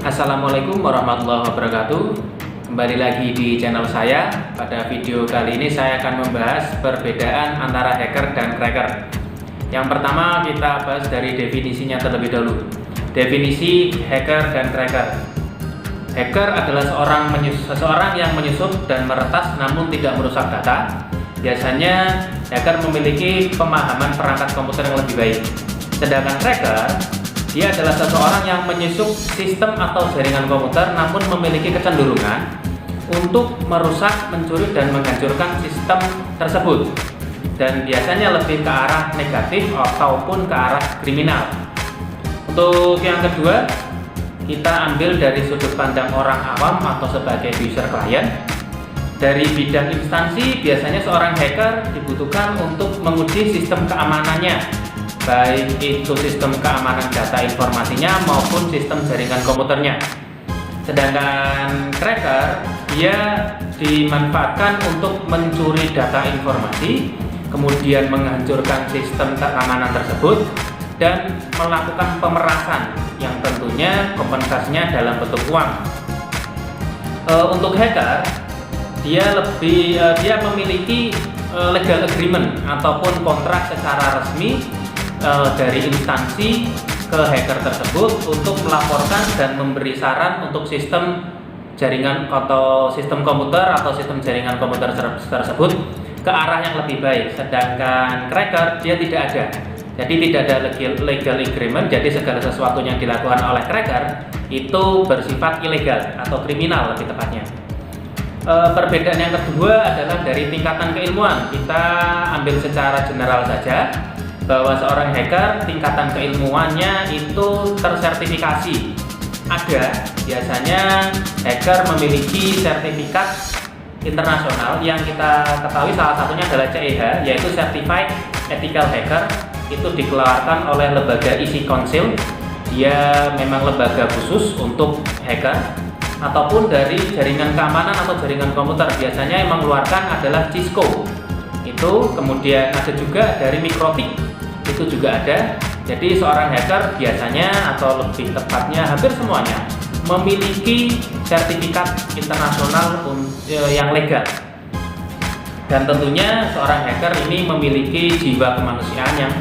Assalamualaikum warahmatullahi wabarakatuh. Kembali lagi di channel saya. Pada video kali ini saya akan membahas perbedaan antara hacker dan cracker. Yang pertama kita bahas dari definisinya terlebih dahulu. Definisi hacker dan cracker. Hacker adalah seseorang yang menyusup dan meretas namun tidak merusak data. Biasanya hacker memiliki pemahaman perangkat komputer yang lebih baik. Sedangkan cracker, dia adalah seseorang yang menyusup sistem atau jaringan komputer namun memiliki kecenderungan untuk merusak, mencuri, dan menghancurkan sistem tersebut. Dan biasanya lebih ke arah negatif ataupun ke arah kriminal. Untuk yang kedua, kita ambil dari sudut pandang orang awam atau sebagai user klien. Dari bidang instansi, biasanya seorang hacker dibutuhkan untuk menguji sistem keamanannya, baik itu sistem keamanan data informasinya maupun sistem jaringan komputernya. Sedangkan cracker, dia dimanfaatkan untuk mencuri data informasi, kemudian menghancurkan sistem keamanan tersebut, dan melakukan pemerasan yang tentunya kompensasinya dalam bentuk uang. Untuk hacker, dia memiliki legal agreement ataupun kontrak secara resmi dari instansi ke hacker tersebut untuk melaporkan dan memberi saran untuk sistem jaringan atau sistem komputer atau sistem jaringan komputer tersebut ke arah yang lebih baik. Sedangkan cracker, dia tidak ada. Jadi tidak ada legal agreement, jadi segala sesuatu yang dilakukan oleh cracker itu bersifat ilegal atau kriminal lebih tepatnya. Perbedaan yang kedua adalah dari tingkatan keilmuan. Kita ambil secara general saja bahwa seorang hacker tingkatan keilmuannya itu tersertifikasi. Ada, biasanya hacker memiliki sertifikat internasional yang kita ketahui salah satunya adalah CEH, yaitu Certified Ethical Hacker. Itu dikeluarkan oleh lembaga ISI Council. Dia memang lembaga khusus untuk hacker. Ataupun dari jaringan keamanan atau jaringan komputer, biasanya yang mengeluarkan adalah Cisco. Itu kemudian ada juga dari Mikrotik, itu juga ada. Jadi seorang hacker biasanya atau lebih tepatnya hampir semuanya memiliki sertifikat internasional yang legal. Dan tentunya seorang hacker ini memiliki jiwa kemanusiaan yang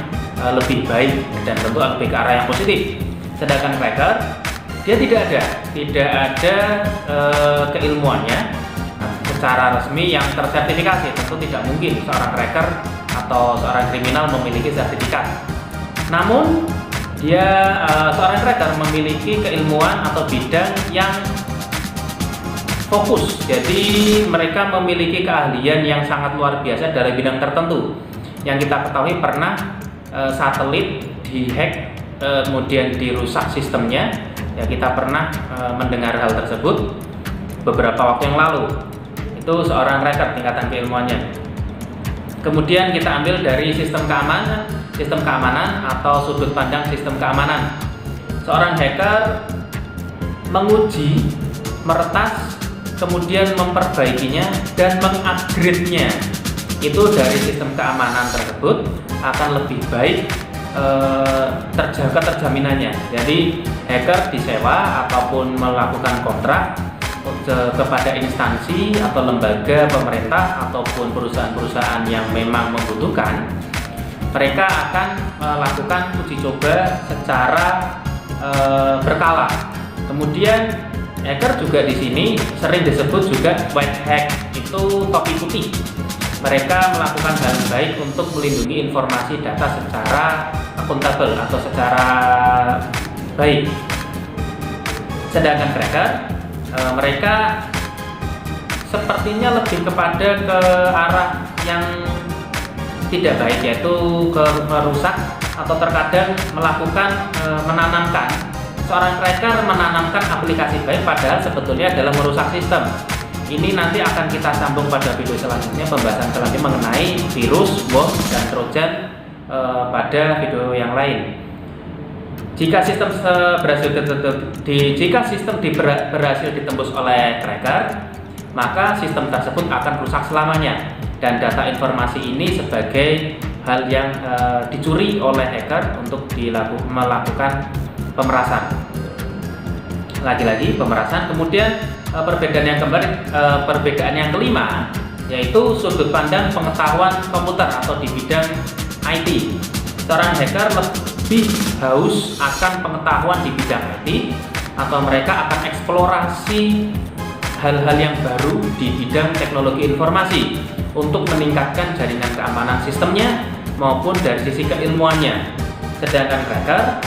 lebih baik dan tentu lebih ke arah yang positif. Sedangkan cracker, dia tidak ada keilmuannya secara resmi yang tersertifikasi. Tentu tidak mungkin seorang cracker atau seorang kriminal memiliki sertifikat. Namun seorang cracker memiliki keilmuan atau bidang yang fokus. Jadi mereka memiliki keahlian yang sangat luar biasa dalam bidang tertentu. Yang kita ketahui pernah satelit dihack, kemudian dirusak sistemnya. Ya, kita pernah mendengar hal tersebut beberapa waktu yang lalu. Itu seorang cracker tingkatan keilmuannya. Kemudian kita ambil dari sistem keamanan atau sudut pandang sistem keamanan. Seorang hacker menguji, meretas, kemudian memperbaikinya dan mengupgrade-nya. Itu dari sistem keamanan tersebut akan lebih baik terjaga terjaminannya. Jadi hacker disewa ataupun melakukan kontrak kepada instansi atau lembaga pemerintah ataupun perusahaan-perusahaan yang memang membutuhkan. Mereka akan melakukan uji coba secara berkala. Kemudian hacker juga di sini sering disebut juga white hack, itu topi putih. Mereka melakukan hal baik untuk melindungi informasi data secara akuntabel atau secara baik. Sedangkan cracker, mereka sepertinya lebih kepada ke arah yang tidak baik, yaitu ke merusak atau terkadang melakukan menanamkan. Seorang cracker menanamkan aplikasi baik padahal sebetulnya adalah merusak sistem. Ini nanti akan kita sambung pada video selanjutnya, pembahasan selanjutnya mengenai virus, worm, dan trojan pada video yang lain. Jika sistem berhasil ditembus oleh cracker, maka sistem tersebut akan rusak selamanya dan data informasi ini sebagai hal yang dicuri oleh hacker untuk melakukan pemerasan. lagi-lagi pemerasan. Kemudian perbedaan yang kelima yaitu sudut pandang pengetahuan komputer atau di bidang IT. Seorang hacker lebih haus akan pengetahuan di bidang IT, atau mereka akan eksplorasi hal-hal yang baru di bidang teknologi informasi untuk meningkatkan jaringan keamanan sistemnya maupun dari sisi keilmuannya. Sedangkan cracker,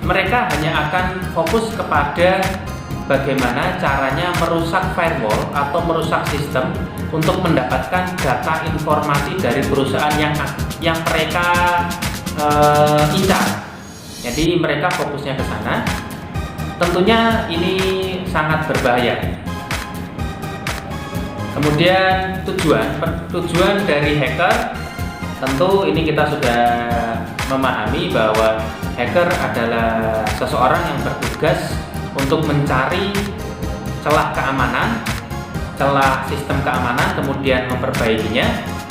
mereka hanya akan fokus kepada bagaimana caranya merusak firewall atau merusak sistem untuk mendapatkan data informasi dari perusahaan yang mereka incar. Jadi mereka fokusnya ke sana. Tentunya ini sangat berbahaya. Kemudian tujuan dari hacker, tentu ini kita sudah memahami bahwa hacker adalah seseorang yang bertugas untuk mencari celah keamanan, celah sistem keamanan, kemudian memperbaikinya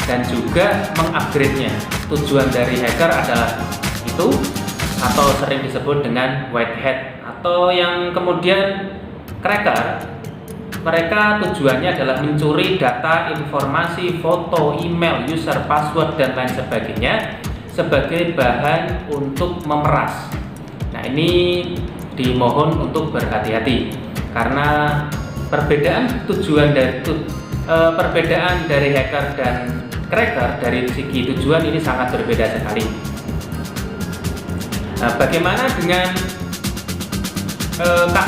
dan juga mengupgrade-nya. Tujuan dari hacker adalah itu, atau sering disebut dengan white hat, atau yang kemudian cracker, mereka tujuannya adalah mencuri data, informasi, foto, email, user, password, dan lain sebagainya sebagai bahan untuk memeras. Nah, ini dimohon untuk berhati-hati karena perbedaan dari hacker dan cracker dari segi tujuan ini sangat berbeda sekali. Nah, bagaimana dengan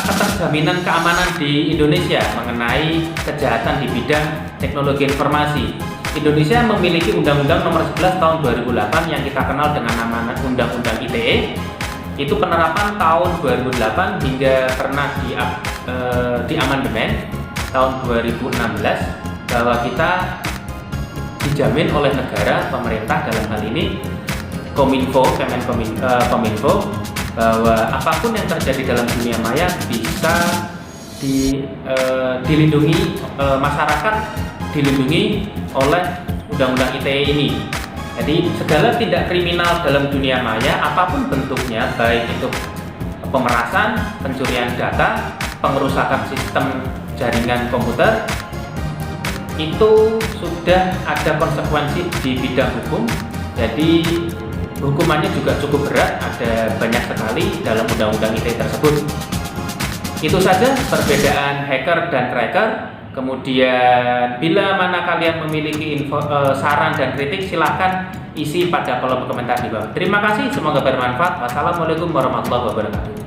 keterjaminan keamanan di Indonesia mengenai kejahatan di bidang teknologi informasi? Indonesia memiliki Undang-Undang Nomor 11 Tahun 2008 yang kita kenal dengan nama Undang-Undang ITE. Itu penerapan tahun 2008 hingga pernah di amandemen tahun 2016 bahwa kita dijamin oleh negara, pemerintah dalam hal ini Kominfo, Kominfo, bahwa apapun yang terjadi dalam dunia maya bisa dilindungi, masyarakat dilindungi oleh Undang-Undang ITE ini. Jadi segala tindak kriminal dalam dunia maya apapun bentuknya, baik itu pemerasan, pencurian data, pengerusakan sistem jaringan komputer, itu sudah ada konsekuensi di bidang hukum. Jadi hukumannya juga cukup berat, ada banyak sekali dalam Undang-Undang ITE tersebut. Itu saja perbedaan hacker dan cracker. Kemudian bila mana kalian memiliki saran dan kritik, silahkan isi pada kolom komentar di bawah. Terima kasih, semoga bermanfaat. Wassalamualaikum warahmatullahi wabarakatuh.